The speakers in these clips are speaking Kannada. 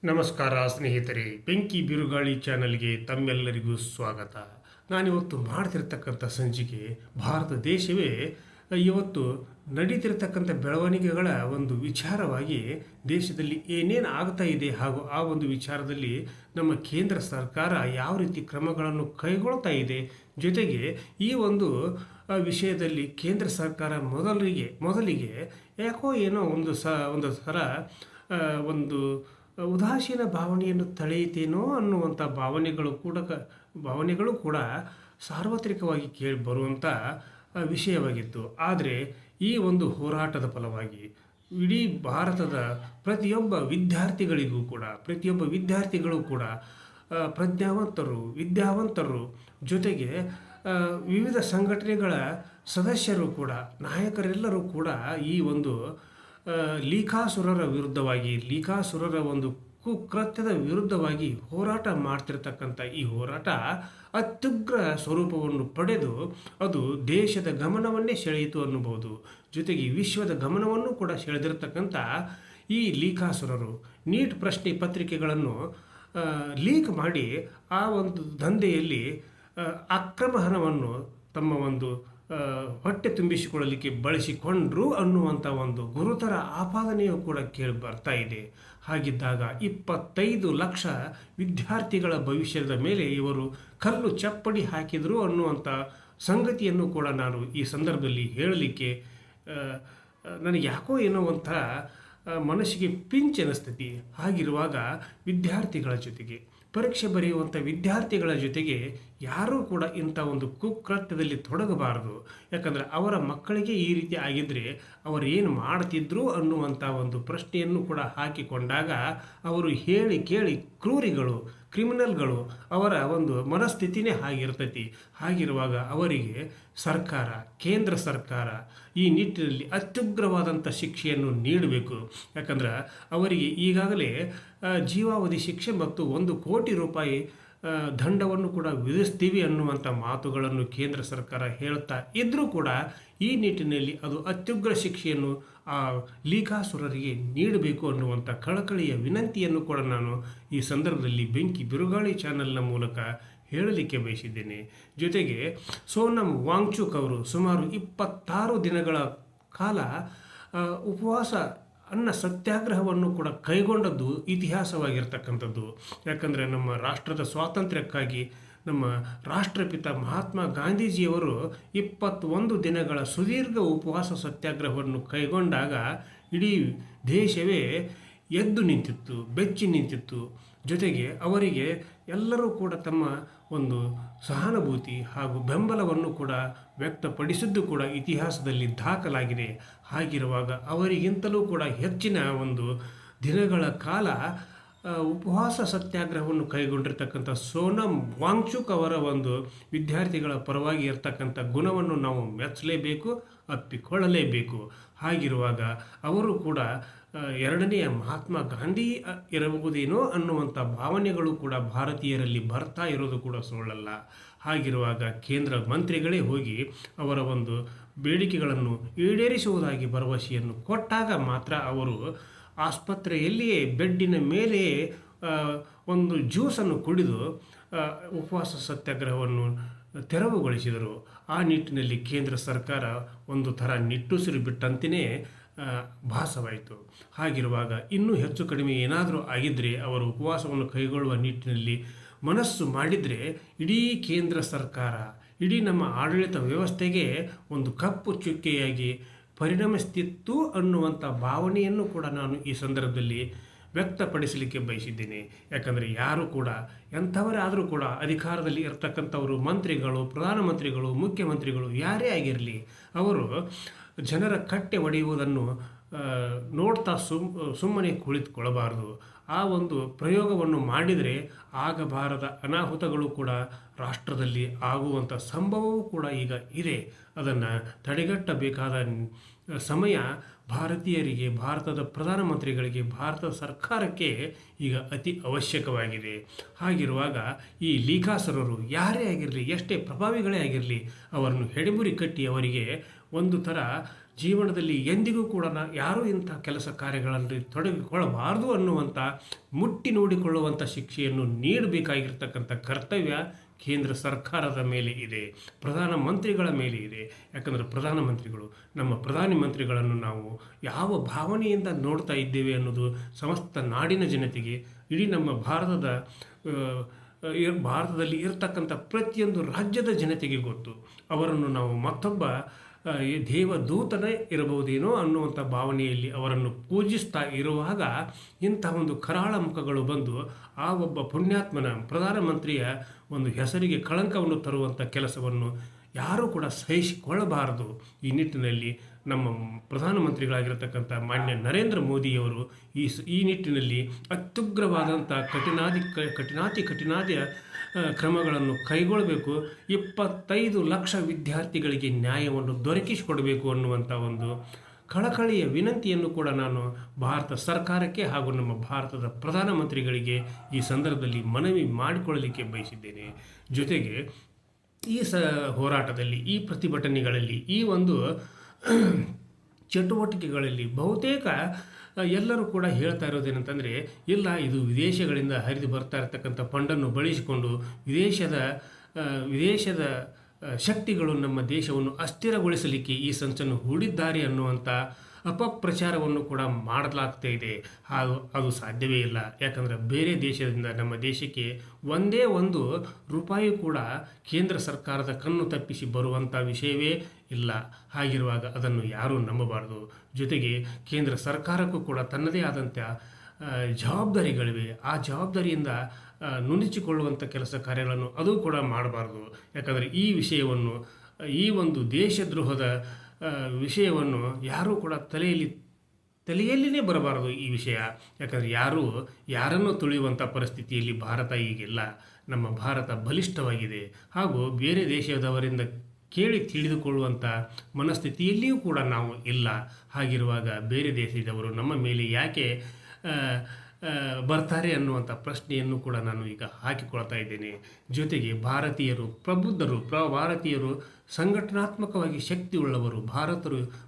ನಮಸ್ಕಾರ ಸ್ನೇಹಿತರೆ, ಬೆಂಕಿ ಬಿರುಗಾಳಿ ಚಾನಲ್ಗೆ ತಮ್ಮೆಲ್ಲರಿಗೂ ಸ್ವಾಗತ. ನಾನಿವತ್ತು ಮಾಡ್ತಿರ್ತಕ್ಕಂಥ ಸಂಚಿಕೆ ಭಾರತ ದೇಶವೇ ಇವತ್ತು ನಡೀತಿರ್ತಕ್ಕಂಥ ಬೆಳವಣಿಗೆಗಳ ಒಂದು ವಿಚಾರವಾಗಿ ದೇಶದಲ್ಲಿ ಏನೇನು ಆಗ್ತಾ ಇದೆ ಹಾಗೂ ಆ ಒಂದು ವಿಚಾರದಲ್ಲಿ ನಮ್ಮ ಕೇಂದ್ರ ಸರ್ಕಾರ ಯಾವ ರೀತಿ ಕ್ರಮಗಳನ್ನು ಕೈಗೊಳ್ತಾ ಇದೆ, ಜೊತೆಗೆ ಈ ಒಂದು ವಿಷಯದಲ್ಲಿ ಕೇಂದ್ರ ಸರ್ಕಾರ ಮೊದಲಿಗೆ ಯಾಕೋ ಏನೋ ಒಂದು ಸಲ ಒಂದು ಉದಾಸೀನ ಭಾವನೆಯನ್ನು ತಳೆಯಿತೇನೋ ಅನ್ನುವಂಥ ಭಾವನೆಗಳು ಕೂಡ ಸಾರ್ವತ್ರಿಕವಾಗಿ ಕೇಳಿ ಬರುವಂಥ ವಿಷಯವಾಗಿತ್ತು. ಆದರೆ ಈ ಒಂದು ಹೋರಾಟದ ಫಲವಾಗಿ ಇಡೀ ಭಾರತದ ಪ್ರತಿಯೊಬ್ಬ ವಿದ್ಯಾರ್ಥಿಗಳು ಕೂಡ ವಿದ್ಯಾವಂತರು ಜೊತೆಗೆ ವಿವಿಧ ಸಂಘಟನೆಗಳ ಸದಸ್ಯರು ಕೂಡ, ನಾಯಕರೆಲ್ಲರೂ ಕೂಡ ಈ ಒಂದು ಲೀಕಾಸುರರ ಒಂದು ಕುಕೃತ್ಯದ ವಿರುದ್ಧವಾಗಿ ಹೋರಾಟ ಮಾಡ್ತಿರ್ತಕ್ಕಂಥ ಈ ಹೋರಾಟ ಅತ್ಯುಗ್ರ ಸ್ವರೂಪವನ್ನು ಪಡೆದು ಅದು ದೇಶದ ಗಮನವನ್ನೇ ಸೆಳೆಯಿತು ಅನ್ನಬಹುದು. ಜೊತೆಗೆ ವಿಶ್ವದ ಗಮನವನ್ನು ಕೂಡ ಸೆಳೆದಿರತಕ್ಕಂಥ ಈ ಲೀಕಾಸುರರು ನೀಟ್ ಪ್ರಶ್ನೆ ಪತ್ರಿಕೆಗಳನ್ನು ಲೀಕ್ ಮಾಡಿ ಆ ಒಂದು ದಂಧೆಯಲ್ಲಿ ಅಕ್ರಮ ಹಣವನ್ನು ತಮ್ಮ ಒಂದು ಹೊಟ್ಟೆ ತುಂಬಿಸಿಕೊಳ್ಳಲಿಕ್ಕೆ ಬಳಸಿಕೊಂಡ್ರು ಅನ್ನುವಂಥ ಒಂದು ಗುರುತರ ಆಪಾದನೆಯೂ ಕೂಡ ಕೇಳಿ ಬರ್ತಾ ಇದೆ. ಹಾಗಿದ್ದಾಗ 25 ಲಕ್ಷ ವಿದ್ಯಾರ್ಥಿಗಳ ಭವಿಷ್ಯದ ಮೇಲೆ ಇವರು ಕಲ್ಲು ಚಪ್ಪಡಿ ಹಾಕಿದರು ಅನ್ನುವಂಥ ಸಂಗತಿಯನ್ನು ಕೂಡ ನಾನು ಈ ಸಂದರ್ಭದಲ್ಲಿ ಹೇಳಲಿಕ್ಕೆ ನನಗೆ ಯಾಕೋ ಏನೋ ಒಂಥರ ಮನಸ್ಸಿಗೆ ಪಿಂಚ್ ಅನಿಸ್ತೈತಿ. ಹಾಗಿರುವಾಗ ವಿದ್ಯಾರ್ಥಿಗಳ ಜೊತೆಗೆ ಪರೀಕ್ಷೆ ಬರೆಯುವಂಥ ವಿದ್ಯಾರ್ಥಿಗಳ ಜೊತೆಗೆ ಯಾರೂ ಕೂಡ ಇಂಥ ಒಂದು ಕುಕೃತ್ಯದಲ್ಲಿ ತೊಡಗಬಾರದು. ಯಾಕಂದರೆ ಅವರ ಮಕ್ಕಳಿಗೆ ಈ ರೀತಿ ಆಗಿದ್ದರೆ ಅವರು ಏನು ಮಾಡ್ತಿದ್ರು ಅನ್ನುವಂಥ ಒಂದು ಪ್ರಶ್ನೆಯನ್ನು ಕೂಡ ಹಾಕಿಕೊಂಡಾಗ ಅವರು ಹೇಳಿ ಕೇಳಿ ಕ್ರಿಮಿನಲ್ಗಳು ಅವರ ಒಂದು ಮನಸ್ಥಿತಿನೇ ಹಾಗಿರ್ತೈತಿ. ಹಾಗಿರುವಾಗ ಅವರಿಗೆ ಕೇಂದ್ರ ಸರ್ಕಾರ ಈ ನಿಟ್ಟಿನಲ್ಲಿ ಅತ್ಯುಗ್ರವಾದಂಥ ಶಿಕ್ಷೆಯನ್ನು ನೀಡಬೇಕು. ಯಾಕಂದ್ರೆ ಅವರಿಗೆ ಈಗಾಗಲೇ ಜೀವಾವಧಿ ಶಿಕ್ಷೆ ಮತ್ತು 1 ಕೋಟಿ ರೂಪಾಯಿ ದಂಡವನ್ನು ಕೂಡ ವಿಧಿಸ್ತೀವಿ ಅನ್ನುವಂಥ ಮಾತುಗಳನ್ನು ಕೇಂದ್ರ ಸರ್ಕಾರ ಹೇಳ್ತಾ ಇದ್ದರೂ ಕೂಡ ಈ ನಿಟ್ಟಿನಲ್ಲಿ ಅದು ಅತ್ಯುಗ್ರ ಶಿಕ್ಷೆಯನ್ನು ಆ ಲೀಕಾಸುರರಿಗೆ ನೀಡಬೇಕು ಅನ್ನುವಂಥ ಕಳಕಳಿಯ ವಿನಂತಿಯನ್ನು ಕೂಡ ನಾನು ಈ ಸಂದರ್ಭದಲ್ಲಿ ಬೆಂಕಿ ಬಿರುಗಾಳಿ ಚಾನಲ್ನ ಮೂಲಕ ಹೇಳಲಿಕ್ಕೆ ಬಯಸಿದ್ದೇನೆ. ಜೊತೆಗೆ ಸೋನಮ್ ವಾಂಗ್ಚುಕ್ ಅವರು ಸುಮಾರು 26 ದಿನಗಳ ಕಾಲ ಉಪವಾಸ ಅನ್ನ ಸತ್ಯಾಗ್ರಹವನ್ನು ಕೂಡ ಕೈಗೊಂಡದ್ದು ಇತಿಹಾಸವಾಗಿರ್ತಕ್ಕಂಥದ್ದು. ಯಾಕಂದರೆ ನಮ್ಮ ರಾಷ್ಟ್ರದ ಸ್ವಾತಂತ್ರ್ಯಕ್ಕಾಗಿ ನಮ್ಮ ರಾಷ್ಟ್ರಪಿತ ಮಹಾತ್ಮ ಗಾಂಧೀಜಿಯವರು 21 ದಿನಗಳ ಸುದೀರ್ಘ ಉಪವಾಸ ಸತ್ಯಾಗ್ರಹವನ್ನು ಕೈಗೊಂಡಾಗ ಇಡೀ ದೇಶವೇ ಎದ್ದು ನಿಂತಿತ್ತು, ಬೆಚ್ಚಿ ನಿಂತಿತ್ತು. ಜೊತೆಗೆ ಅವರಿಗೆ ಎಲ್ಲರೂ ಕೂಡ ತಮ್ಮ ಒಂದು ಸಹಾನುಭೂತಿ ಹಾಗೂ ಬೆಂಬಲವನ್ನು ಕೂಡ ವ್ಯಕ್ತಪಡಿಸಿದ್ದು ಕೂಡ ಇತಿಹಾಸದಲ್ಲಿ ದಾಖಲಾಗಿದೆ. ಹಾಗಿರುವಾಗ ಅವರಿಗಿಂತಲೂ ಕೂಡ ಹೆಚ್ಚಿನ ಒಂದು ದಿನಗಳ ಕಾಲ ಉಪವಾಸ ಸತ್ಯಾಗ್ರಹವನ್ನು ಕೈಗೊಂಡಿರ್ತಕ್ಕಂಥ ಸೋನಮ್ ವಾಂಗ್ಚುಕ್ ಅವರ ಒಂದು ವಿದ್ಯಾರ್ಥಿಗಳ ಪರವಾಗಿ ಇರತಕ್ಕಂಥ ಗುಣವನ್ನು ನಾವು ಮೆಚ್ಚಲೇಬೇಕು, ಅಪ್ಪಿಕೊಳ್ಳಲೇಬೇಕು. ಹಾಗಿರುವಾಗ ಅವರು ಕೂಡ 2ನೇ ಮಹಾತ್ಮ ಗಾಂಧಿ ಇರಬಹುದೇನೋ ಅನ್ನುವಂಥ ಭಾವನೆಗಳು ಕೂಡ ಭಾರತೀಯರಲ್ಲಿ ಬರ್ತಾ ಇರೋದು ಕೂಡ ಸುಳ್ಳಲ್ಲ. ಹಾಗಿರುವಾಗ ಕೇಂದ್ರ ಮಂತ್ರಿಗಳೇ ಹೋಗಿ ಅವರ ಒಂದು ಬೇಡಿಕೆಗಳನ್ನು ಈಡೇರಿಸುವುದಾಗಿ ಭರವಸೆಯನ್ನು ಕೊಟ್ಟಾಗ ಮಾತ್ರ ಅವರು ಆಸ್ಪತ್ರೆಯಲ್ಲಿಯೇ ಬೆಡ್ಡಿನ ಮೇಲೆ ಒಂದು ಜ್ಯೂಸನ್ನು ಕುಡಿದು ಉಪವಾಸ ಸತ್ಯಾಗ್ರಹವನ್ನು ತೆರವುಗೊಳಿಸಿದರು. ಆ ನಿಟ್ಟಿನಲ್ಲಿ ಕೇಂದ್ರ ಸರ್ಕಾರ ಒಂದು ಥರ ನಿಟ್ಟುಸಿರು ಬಿಟ್ಟಂತೆಯೇ ಭಾಸವಾಯಿತು. ಹಾಗಿರುವಾಗ ಇನ್ನೂ ಹೆಚ್ಚು ಕಡಿಮೆ ಏನಾದರೂ ಆಗಿದ್ದರೆ ಅವರು ಉಪವಾಸವನ್ನು ಕೈಗೊಳ್ಳುವ ನಿಟ್ಟಿನಲ್ಲಿ ಮನಸ್ಸು ಮಾಡಿದರೆ ಇಡೀ ಕೇಂದ್ರ ಸರ್ಕಾರ, ಇಡೀ ನಮ್ಮ ಆಡಳಿತ ವ್ಯವಸ್ಥೆಗೆ ಒಂದು ಕಪ್ಪು ಚುಕ್ಕೆಯಾಗಿ ಪರಿಣಮಿಸ್ತಿತ್ತು ಅನ್ನುವಂಥ ಭಾವನೆಯನ್ನು ಕೂಡ ನಾನು ಈ ಸಂದರ್ಭದಲ್ಲಿ ವ್ಯಕ್ತಪಡಿಸಲಿಕ್ಕೆ ಬಯಸಿದ್ದೇನೆ. ಯಾಕಂದರೆ ಯಾರು ಕೂಡ ಎಂಥವರೇ ಆದರೂ ಕೂಡ ಅಧಿಕಾರದಲ್ಲಿ ಇರ್ತಕ್ಕಂಥವರು ಮಂತ್ರಿಗಳು, ಪ್ರಧಾನಮಂತ್ರಿಗಳು, ಮುಖ್ಯಮಂತ್ರಿಗಳು ಯಾರೇ ಆಗಿರಲಿ ಅವರು ಜನರ ಕಟ್ಟೆ ಒಡೆಯುವುದನ್ನು ನೋಡ್ತಾ ಸುಮ್ಮನೆ ಕುಳಿತುಕೊಳ್ಳಬಾರದು. ಆ ಒಂದು ಪ್ರಯೋಗವನ್ನು ಮಾಡಿದರೆ ಆಗಬಾರದ ಅನಾಹುತಗಳು ಕೂಡ ರಾಷ್ಟ್ರದಲ್ಲಿ ಆಗುವಂಥ ಸಂಭವವೂ ಕೂಡ ಈಗ ಇದೆ. ಅದನ್ನು ತಡೆಗಟ್ಟಬೇಕಾದ ಸಮಯ ಭಾರತೀಯರಿಗೆ, ಭಾರತದ ಪ್ರಧಾನಮಂತ್ರಿಗಳಿಗೆ, ಭಾರತ ಸರ್ಕಾರಕ್ಕೆ ಈಗ ಅತಿ ಅವಶ್ಯಕವಾಗಿದೆ. ಹಾಗಿರುವಾಗ ಈ ಲೀಕಾಸುರರು ಯಾರೇ ಆಗಿರಲಿ, ಎಷ್ಟೇ ಪ್ರಭಾವಿಗಳೇ ಆಗಿರಲಿ, ಅವರನ್ನು ಹೆಡೆಮುರಿ ಕಟ್ಟಿ ಅವರಿಗೆ ಒಂದು ಥರ ಜೀವನದಲ್ಲಿ ಎಂದಿಗೂ ಕೂಡ ಯಾರೂ ಇಂಥ ಕೆಲಸ ಕಾರ್ಯಗಳಲ್ಲಿ ತೊಡಗಿಕೊಳ್ಳಬಾರದು ಅನ್ನುವಂಥ ಮುಟ್ಟಿ ನೋಡಿಕೊಳ್ಳುವಂಥ ಶಿಕ್ಷೆಯನ್ನು ನೀಡಬೇಕಾಗಿರ್ತಕ್ಕಂಥ ಕರ್ತವ್ಯ ಕೇಂದ್ರ ಸರ್ಕಾರದ ಮೇಲೆ ಇದೆ, ಪ್ರಧಾನಮಂತ್ರಿಗಳ ಮೇಲೆ ಇದೆ. ಯಾಕಂದರೆ ಪ್ರಧಾನಮಂತ್ರಿಗಳು, ನಮ್ಮ ಪ್ರಧಾನಮಂತ್ರಿಗಳನ್ನು ನಾವು ಯಾವ ಭಾವನೆಯಿಂದ ನೋಡ್ತಾ ಇದ್ದೇವೆ ಅನ್ನೋದು ಸಮಸ್ತ ನಾಡಿನ ಜನತೆಗೆ, ಇಡೀ ನಮ್ಮ ಭಾರತದಲ್ಲಿ ಇರತಕ್ಕಂಥ ಪ್ರತಿಯೊಂದು ರಾಜ್ಯದ ಜನತೆಗೆ ಗೊತ್ತು. ಅವರನ್ನು ನಾವು ಮತ್ತೊಬ್ಬ ದೇವದೂತನೇ ಇರಬಹುದೇನೋ ಅನ್ನುವಂಥ ಭಾವನೆಯಲ್ಲಿ ಅವರನ್ನು ಪೂಜಿಸ್ತಾ ಇರುವಾಗ ಇಂಥ ಒಂದು ಕರಾಳ ಮುಖಗಳು ಬಂದು ಆ ಒಬ್ಬ ಪುಣ್ಯಾತ್ಮನ ಪ್ರಧಾನಮಂತ್ರಿಯ ಒಂದು ಹೆಸರಿಗೆ ಕಳಂಕವನ್ನು ತರುವಂಥ ಕೆಲಸವನ್ನು ಯಾರೂ ಕೂಡ ಸಹಿಸಿಕೊಳ್ಳಬಾರದು. ಈ ನಿಟ್ಟಿನಲ್ಲಿ ನಮ್ಮ ಪ್ರಧಾನಮಂತ್ರಿಗಳಾಗಿರತಕ್ಕಂಥ ಮಾನ್ಯ ನರೇಂದ್ರ ಮೋದಿಯವರು ಈ ನಿಟ್ಟಿನಲ್ಲಿ ಅತ್ಯುಗ್ರವಾದಂಥ ಕಠಿಣಾತಿ ಕ್ರಮಗಳನ್ನು ಕೈಗೊಳ್ಳಬೇಕು. 25 ಲಕ್ಷ ವಿದ್ಯಾರ್ಥಿಗಳಿಗೆ ನ್ಯಾಯವನ್ನು ದೊರಕಿಸಿಕೊಡಬೇಕು ಅನ್ನುವಂಥ ಒಂದು ಕಳಕಳಿಯ ವಿನಂತಿಯನ್ನು ಕೂಡ ನಾನು ಭಾರತ ಸರ್ಕಾರಕ್ಕೆ ಹಾಗೂ ನಮ್ಮ ಭಾರತದ ಪ್ರಧಾನಮಂತ್ರಿಗಳಿಗೆ ಈ ಸಂದರ್ಭದಲ್ಲಿ ಮನವಿ ಮಾಡಿಕೊಳ್ಳಲಿಕ್ಕೆ ಬಯಸಿದ್ದೇನೆ. ಜೊತೆಗೆ ಈ ಹೋರಾಟದಲ್ಲಿ, ಈ ಪ್ರತಿಭಟನೆಗಳಲ್ಲಿ, ಈ ಒಂದು ಚಟುವಟಿಕೆಗಳಲ್ಲಿ ಬಹುತೇಕ ಎಲ್ಲರೂ ಕೂಡ ಹೇಳ್ತಾ ಇರೋದೇನಂತಂದರೆ, ಇಲ್ಲ ಇದು ವಿದೇಶಗಳಿಂದ ಹರಿದು ಬರ್ತಾ ಇರತಕ್ಕಂಥ ಫಂಡನ್ನು ಬಳಸಿಕೊಂಡು ವಿದೇಶದ ಶಕ್ತಿಗಳು ನಮ್ಮ ದೇಶವನ್ನು ಅಸ್ಥಿರಗೊಳಿಸಲಿಕ್ಕೆ ಈ ಸಂಚನ್ನು ಹೂಡಿದ್ದಾರೆ ಅನ್ನುವಂಥ ಅಪಪ್ರಚಾರವನ್ನು ಕೂಡ ಮಾಡಲಾಗ್ತಾ ಇದೆ. ಅದು ಸಾಧ್ಯವೇ ಇಲ್ಲ. ಯಾಕಂದರೆ ಬೇರೆ ದೇಶದಿಂದ ನಮ್ಮ ದೇಶಕ್ಕೆ ಒಂದೇ ಒಂದು ರೂಪಾಯಿ ಕೂಡ ಕೇಂದ್ರ ಸರ್ಕಾರದ ಕಣ್ಣು ತಪ್ಪಿಸಿ ಬರುವಂಥ ವಿಷಯವೇ ಇಲ್ಲ. ಹಾಗಿರುವಾಗ ಅದನ್ನು ಯಾರೂ ನಂಬಬಾರದು. ಜೊತೆಗೆ ಕೇಂದ್ರ ಸರ್ಕಾರಕ್ಕೂ ಕೂಡ ತನ್ನದೇ ಆದಂಥ ಜವಾಬ್ದಾರಿಗಳಿವೆ. ಆ ಜವಾಬ್ದಾರಿಯಿಂದ ನುಣುಚಿಕೊಳ್ಳುವಂಥ ಕೆಲಸ ಕಾರ್ಯಗಳನ್ನು ಅದು ಕೂಡ ಮಾಡಬಾರ್ದು. ಯಾಕಂದರೆ ಈ ವಿಷಯವನ್ನು, ಈ ಒಂದು ದೇಶದ್ರೋಹದ ವಿಷಯವನ್ನು ಯಾರೂ ಕೂಡ ತಲೆಯಲ್ಲಿನೇ ಬರಬಾರದು ಈ ವಿಷಯ. ಯಾಕಂದರೆ ಯಾರನ್ನು ತುಳಿಯುವಂಥ ಪರಿಸ್ಥಿತಿಯಲ್ಲಿ ಭಾರತ ಈಗಿಲ್ಲ. ನಮ್ಮ ಭಾರತ ಬಲಿಷ್ಠವಾಗಿದೆ ಹಾಗೂ ಬೇರೆ ದೇಶದವರಿಂದ ಕೇಳಿ ತಿಳಿದುಕೊಳ್ಳುವಂಥ ಮನಸ್ಥಿತಿಯಲ್ಲಿಯೂ ಕೂಡ ನಾವು ಇಲ್ಲ. ಹಾಗಿರುವಾಗ ಬೇರೆ ದೇಶದವರು ನಮ್ಮ ಮೇಲೆ ಯಾಕೆ ಬರ್ತಾರೆ ಅನ್ನುವಂಥ ಪ್ರಶ್ನೆಯನ್ನು ಕೂಡ ನಾನು ಈಗ ಹಾಕಿಕೊಳ್ತಾ ಇದ್ದೇನೆ. ಜೊತೆಗೆ ಭಾರತೀಯರು ಪ್ರಬುದ್ಧರು, ಭಾರತೀಯರು ಸಂಘಟನಾತ್ಮಕವಾಗಿ ಶಕ್ತಿಯುಳ್ಳವರು.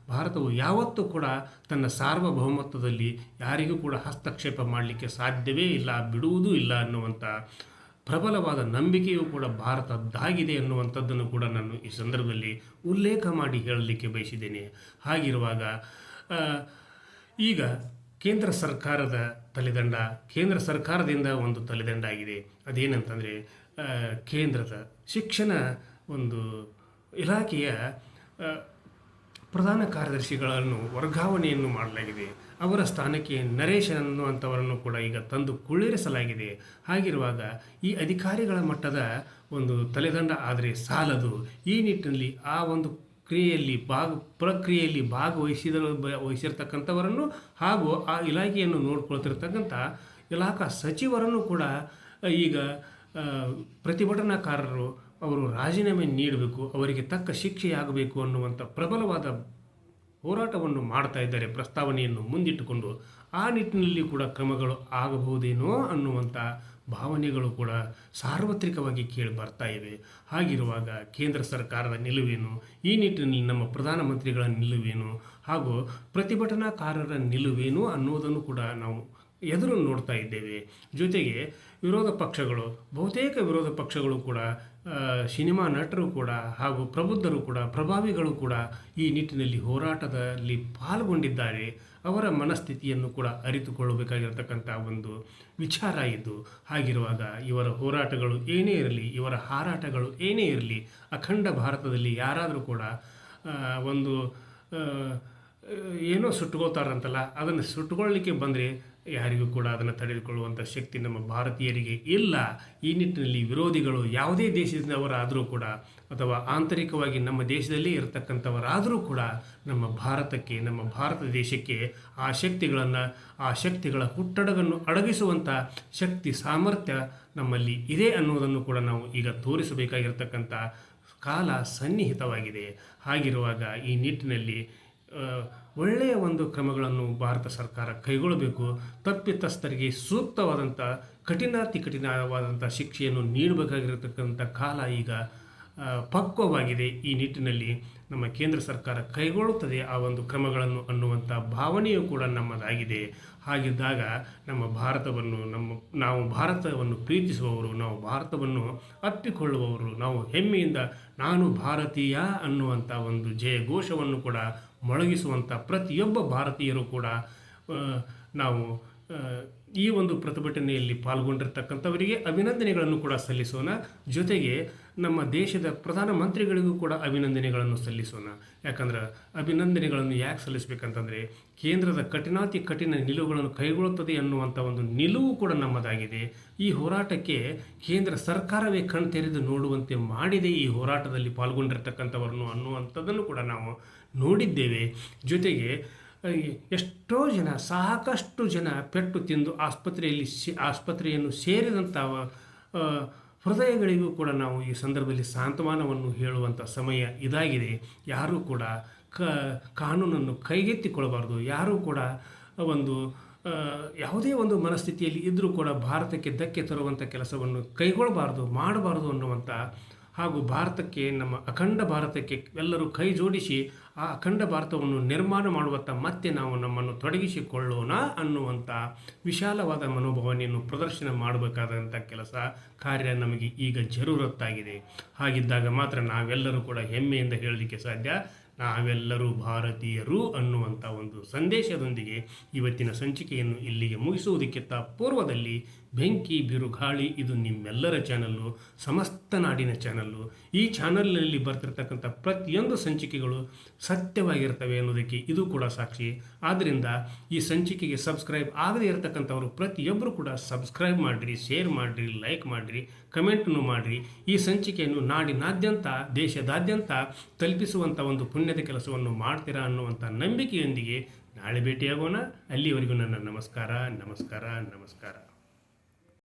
ಭಾರತವು ಯಾವತ್ತೂ ಕೂಡ ತನ್ನ ಸಾರ್ವಭೌಮತ್ವದಲ್ಲಿ ಯಾರಿಗೂ ಕೂಡ ಹಸ್ತಕ್ಷೇಪ ಮಾಡಲಿಕ್ಕೆ ಸಾಧ್ಯವೇ ಇಲ್ಲ, ಬಿಡುವುದೂ ಇಲ್ಲ ಅನ್ನುವಂಥ ಪ್ರಬಲವಾದ ನಂಬಿಕೆಯೂ ಕೂಡ ಭಾರತದ್ದಾಗಿದೆ ಅನ್ನುವಂಥದ್ದನ್ನು ಕೂಡ ನಾನು ಈ ಸಂದರ್ಭದಲ್ಲಿ ಉಲ್ಲೇಖ ಮಾಡಿ ಹೇಳಲಿಕ್ಕೆ ಬಯಸಿದ್ದೇನೆ. ಹಾಗಿರುವಾಗ ಈಗ ಕೇಂದ್ರ ಸರ್ಕಾರದ ತಲೆದಂಡ, ಕೇಂದ್ರ ಸರ್ಕಾರದಿಂದ ಒಂದು ತಲೆದಂಡ ಆಗಿದೆ. ಅದೇನಂತಂದರೆ, ಕೇಂದ್ರದ ಶಿಕ್ಷಣ ಒಂದು ಇಲಾಖೆಯ ಪ್ರಧಾನ ಕಾರ್ಯದರ್ಶಿಗಳನ್ನು ವರ್ಗಾವಣೆಯನ್ನು ಮಾಡಲಾಗಿದೆ. ಅವರ ಸ್ಥಾನಕ್ಕೆ ನರೇಶ್ ಅನ್ನುವಂಥವರನ್ನು ಕೂಡ ಈಗ ತಂದು ಕುಳ್ಳಿರಿಸಲಾಗಿದೆ. ಹಾಗಿರುವಾಗ ಈ ಅಧಿಕಾರಿಗಳ ಮಟ್ಟದ ಒಂದು ತಲೆದಂಡ ಆದರೆ ಸಾಲದು. ಈ ನಿಟ್ಟಿನಲ್ಲಿ ಆ ಒಂದು ಪ್ರಕ್ರಿಯೆಯಲ್ಲಿ ವಹಿಸಿರ್ತಕ್ಕಂಥವರನ್ನು ಹಾಗೂ ಆ ಇಲಾಖೆಯನ್ನು ನೋಡ್ಕೊಳ್ತಿರ್ತಕ್ಕಂಥ ಇಲಾಖಾ ಸಚಿವರನ್ನು ಕೂಡ ಈಗ ಪ್ರತಿಭಟನಾಕಾರರು ಅವರು ರಾಜೀನಾಮೆ ನೀಡಬೇಕು, ಅವರಿಗೆ ತಕ್ಕ ಶಿಕ್ಷೆಯಾಗಬೇಕು ಅನ್ನುವಂಥ ಪ್ರಬಲವಾದ ಹೋರಾಟವನ್ನು ಮಾಡ್ತಾ ಇದ್ದಾರೆ, ಪ್ರಸ್ತಾವನೆಯನ್ನು ಮುಂದಿಟ್ಟುಕೊಂಡು. ಆ ನಿಟ್ಟಿನಲ್ಲಿ ಕೂಡ ಕ್ರಮಗಳು ಆಗಬಹುದೇನೋ ಅನ್ನುವಂಥ ಭಾವನೆಗಳು ಕೂಡ ಸಾರ್ವತ್ರಿಕವಾಗಿ ಕೇಳಿ ಬರ್ತಾ ಇವೆ. ಹಾಗಿರುವಾಗ ಕೇಂದ್ರ ಸರ್ಕಾರದ ನಿಲುವೇನು, ಈ ನಿಟ್ಟಿನಲ್ಲಿ ನಮ್ಮ ಪ್ರಧಾನಮಂತ್ರಿಗಳ ನಿಲುವೇನು ಹಾಗೂ ಪ್ರತಿಭಟನಾಕಾರರ ನಿಲುವೇನು ಅನ್ನೋದನ್ನು ಕೂಡ ನಾವು ಎದುರು ನೋಡ್ತಾ ಇದ್ದೇವೆ. ಜೊತೆಗೆ ಬಹುತೇಕ ವಿರೋಧ ಪಕ್ಷಗಳು ಕೂಡ, ಸಿನಿಮಾ ನಟರು ಕೂಡ ಹಾಗೂ ಪ್ರಬುದ್ಧರು ಕೂಡ, ಪ್ರಭಾವಿಗಳು ಕೂಡ ಈ ನಿಟ್ಟಿನಲ್ಲಿ ಹೋರಾಟದಲ್ಲಿ ಪಾಲ್ಗೊಂಡಿದ್ದಾರೆ. ಅವರ ಮನಸ್ಥಿತಿಯನ್ನು ಕೂಡ ಅರಿತುಕೊಳ್ಳಬೇಕಾಗಿರತಕ್ಕಂಥ ಒಂದು ವಿಚಾರ ಇದ್ದು. ಹಾಗಿರುವಾಗ ಇವರ ಹೋರಾಟಗಳು ಏನೇ ಇರಲಿ, ಇವರ ಹಾರಾಟಗಳು ಏನೇ ಇರಲಿ, ಅಖಂಡ ಭಾರತದಲ್ಲಿ ಯಾರಾದರೂ ಕೂಡ ಒಂದು ಏನೋ ಸುಟ್ಟುಕೊಳ್ತಾರಂತಲ್ಲ, ಅದನ್ನು ಸುಟ್ಟುಕೊಳ್ಳಲಿಕ್ಕೆ ಬಂದರೆ ಯಾರಿಗೂ ಕೂಡ ಅದನ್ನು ತಡೆದುಕೊಳ್ಳುವಂಥ ಶಕ್ತಿ ನಮ್ಮ ಭಾರತೀಯರಿಗೆ ಇಲ್ಲ. ಈ ನಿಟ್ಟಿನಲ್ಲಿ ವಿರೋಧಿಗಳು ಯಾವುದೇ ದೇಶದವರಾದರೂ ಕೂಡ ಅಥವಾ ಆಂತರಿಕವಾಗಿ ನಮ್ಮ ದೇಶದಲ್ಲೇ ಇರತಕ್ಕಂಥವರಾದರೂ ಕೂಡ ನಮ್ಮ ಭಾರತಕ್ಕೆ, ನಮ್ಮ ಭಾರತ ದೇಶಕ್ಕೆ ಆ ಶಕ್ತಿಗಳ ಹುಟ್ಟಡಗನ್ನು ಅಡಗಿಸುವಂಥ ಶಕ್ತಿ ಸಾಮರ್ಥ್ಯ ನಮ್ಮಲ್ಲಿ ಇದೆ ಅನ್ನೋದನ್ನು ಕೂಡ ನಾವು ಈಗ ತೋರಿಸಬೇಕಾಗಿರ್ತಕ್ಕಂಥ ಕಾಲ ಸನ್ನಿಹಿತವಾಗಿದೆ. ಹಾಗಿರುವಾಗ ಈ ನಿಟ್ಟಿನಲ್ಲಿ ಒಳ್ಳೆಯ ಒಂದು ಕ್ರಮಗಳನ್ನು ಭಾರತ ಸರ್ಕಾರ ಕೈಗೊಳ್ಳಬೇಕು. ತಪ್ಪಿತಸ್ಥರಿಗೆ ಸೂಕ್ತವಾದಂಥ ಕಠಿಣವಾದಂಥ ಶಿಕ್ಷೆಯನ್ನು ನೀಡಬೇಕಾಗಿರತಕ್ಕಂಥ ಕಾಲ ಈಗ ಪಕ್ವವಾಗಿದೆ. ಈ ನಿಟ್ಟಿನಲ್ಲಿ ನಮ್ಮ ಕೇಂದ್ರ ಸರ್ಕಾರ ಕೈಗೊಳ್ಳುತ್ತದೆ ಆ ಒಂದು ಕ್ರಮಗಳನ್ನು ಅನ್ನುವಂಥ ಭಾವನೆಯೂ ಕೂಡ ನಮ್ಮದಾಗಿದೆ. ಹಾಗಿದ್ದಾಗ ನಮ್ಮ ಭಾರತವನ್ನು ನಾವು ಭಾರತವನ್ನು ಪ್ರೀತಿಸುವವರು, ನಾವು ಭಾರತವನ್ನು ಅಪ್ಪಿಕೊಳ್ಳುವವರು, ನಾವು ಹೆಮ್ಮೆಯಿಂದ ನಾನು ಭಾರತೀಯ ಅನ್ನುವಂಥ ಒಂದು ಜಯಘೋಷವನ್ನು ಕೂಡ ಮೊಳಗಿಸುವಂಥ ಪ್ರತಿಯೊಬ್ಬ ಭಾರತೀಯರು ಕೂಡ ನಾವು ಈ ಒಂದು ಪ್ರತಿಭಟನೆಯಲ್ಲಿ ಪಾಲ್ಗೊಂಡಿರ್ತಕ್ಕಂಥವರಿಗೆ ಅಭಿನಂದನೆಗಳನ್ನು ಕೂಡ ಸಲ್ಲಿಸೋಣ. ಜೊತೆಗೆ ನಮ್ಮ ದೇಶದ ಪ್ರಧಾನಮಂತ್ರಿಗಳಿಗೂ ಕೂಡ ಅಭಿನಂದನೆಗಳನ್ನು ಸಲ್ಲಿಸೋಣ. ಯಾಕಂದ್ರೆ ಅಭಿನಂದನೆಗಳನ್ನು ಯಾಕೆ ಸಲ್ಲಿಸಬೇಕಂತಂದರೆ ಕೇಂದ್ರದ ಕಠಿಣಾತಿ ಕಠಿಣ ನಿಲುವುಗಳನ್ನು ಕೈಗೊಳ್ಳುತ್ತದೆ ಅನ್ನುವಂಥ ಒಂದು ನಿಲುವು ಕೂಡ ನಮ್ಮದಾಗಿದೆ. ಈ ಹೋರಾಟಕ್ಕೆ ಕೇಂದ್ರ ಸರ್ಕಾರವೇ ಕಣ್ ತೆರೆದು ನೋಡುವಂತೆ ಮಾಡಿದೆ ಈ ಹೋರಾಟದಲ್ಲಿ ಪಾಲ್ಗೊಂಡಿರ್ತಕ್ಕಂಥವರನ್ನು ಅನ್ನುವಂಥದ್ದನ್ನು ಕೂಡ ನಾವು ನೋಡಿದ್ದೇವೆ. ಜೊತೆಗೆ ಎಷ್ಟೋ ಜನ, ಸಾಕಷ್ಟು ಜನ ಪೆಟ್ಟು ತಿಂದು ಆಸ್ಪತ್ರೆಯನ್ನು ಸೇರಿದಂಥ ಹೃದಯಗಳಿಗೂ ಕೂಡ ನಾವು ಈ ಸಂದರ್ಭದಲ್ಲಿ ಸಾಂತ್ವನವನ್ನು ಹೇಳುವಂಥ ಸಮಯ ಇದಾಗಿದೆ. ಯಾರೂ ಕೂಡ ಕಾನೂನನ್ನು ಕೈಗೆತ್ತಿಕೊಳ್ಳಬಾರ್ದು. ಯಾರೂ ಕೂಡ ಯಾವುದೇ ಒಂದು ಮನಸ್ಥಿತಿಯಲ್ಲಿ ಇದ್ದರೂ ಕೂಡ ಭಾರತಕ್ಕೆ ಧಕ್ಕೆ ತರುವಂಥ ಕೆಲಸವನ್ನು ಕೈಗೊಳ್ಳಬಾರ್ದು, ಮಾಡಬಾರ್ದು ಅನ್ನುವಂಥ ಹಾಗೂ ಭಾರತಕ್ಕೆ, ನಮ್ಮ ಅಖಂಡ ಭಾರತಕ್ಕೆ ಎಲ್ಲರೂ ಕೈ ಜೋಡಿಸಿ ಆ ಅಖಂಡ ಭಾರತವನ್ನು ನಿರ್ಮಾಣ ಮಾಡುವತ್ತ ಮತ್ತೆ ನಾವು ನಮ್ಮನ್ನು ತೊಡಗಿಸಿಕೊಳ್ಳೋಣ ಅನ್ನುವಂಥ ವಿಶಾಲವಾದ ಮನೋಭಾವನೆಯನ್ನು ಪ್ರದರ್ಶನ ಮಾಡಬೇಕಾದಂಥ ಕೆಲಸ ಕಾರ್ಯ ನಮಗೆ ಈಗ ಜರೂರತ್ತಾಗಿದೆ. ಹಾಗಿದ್ದಾಗ ಮಾತ್ರ ನಾವೆಲ್ಲರೂ ಕೂಡ ಹೆಮ್ಮೆಯಿಂದ ಹೇಳಲಿಕ್ಕೆ ಸಾಧ್ಯ, ನಾವೆಲ್ಲರೂ ಭಾರತೀಯರು ಅನ್ನುವಂಥ ಒಂದು ಸಂದೇಶದೊಂದಿಗೆ ಇವತ್ತಿನ ಸಂಚಿಕೆಯನ್ನು ಇಲ್ಲಿಗೆ ಮುಗಿಸುವುದಕ್ಕಿಂತ ಪೂರ್ವದಲ್ಲಿ ಬೆಂಕಿ ಬಿರುಗಾಳಿ ಇದು ನಿಮ್ಮೆಲ್ಲರ ಚಾನಲ್ಲು, ಸಮಸ್ತ ನಾಡಿನ ಚಾನಲ್ಲು. ಈ ಚಾನಲ್ನಲ್ಲಿ ಬರ್ತಿರ್ತಕ್ಕಂಥ ಪ್ರತಿಯೊಂದು ಸಂಚಿಕೆಗಳು ಸತ್ಯವಾಗಿರ್ತವೆ ಅನ್ನೋದಕ್ಕೆ ಇದು ಕೂಡ ಸಾಕ್ಷಿ. ಆದ್ದರಿಂದ ಈ ಸಂಚಿಕೆಗೆ ಸಬ್ಸ್ಕ್ರೈಬ್ ಆಗದೇ ಇರತಕ್ಕಂಥವರು ಪ್ರತಿಯೊಬ್ಬರು ಕೂಡ ಸಬ್ಸ್ಕ್ರೈಬ್ ಮಾಡಿರಿ, ಶೇರ್ ಮಾಡಿರಿ, ಲೈಕ್ ಮಾಡಿರಿ, ಕಮೆಂಟನ್ನು ಮಾಡಿರಿ. ಈ ಸಂಚಿಕೆಯನ್ನು ನಾಡಿನಾದ್ಯಂತ, ದೇಶದಾದ್ಯಂತ ತಲುಪಿಸುವಂಥ ಒಂದು ಪುಣ್ಯದ ಕೆಲಸವನ್ನು ಮಾಡ್ತೀರಾ ಅನ್ನುವಂಥ ನಂಬಿಕೆಯೊಂದಿಗೆ ನಾಳೆ ಭೇಟಿಯಾಗೋಣ. ಅಲ್ಲಿವರೆಗೂ ನನ್ನ ನಮಸ್ಕಾರ.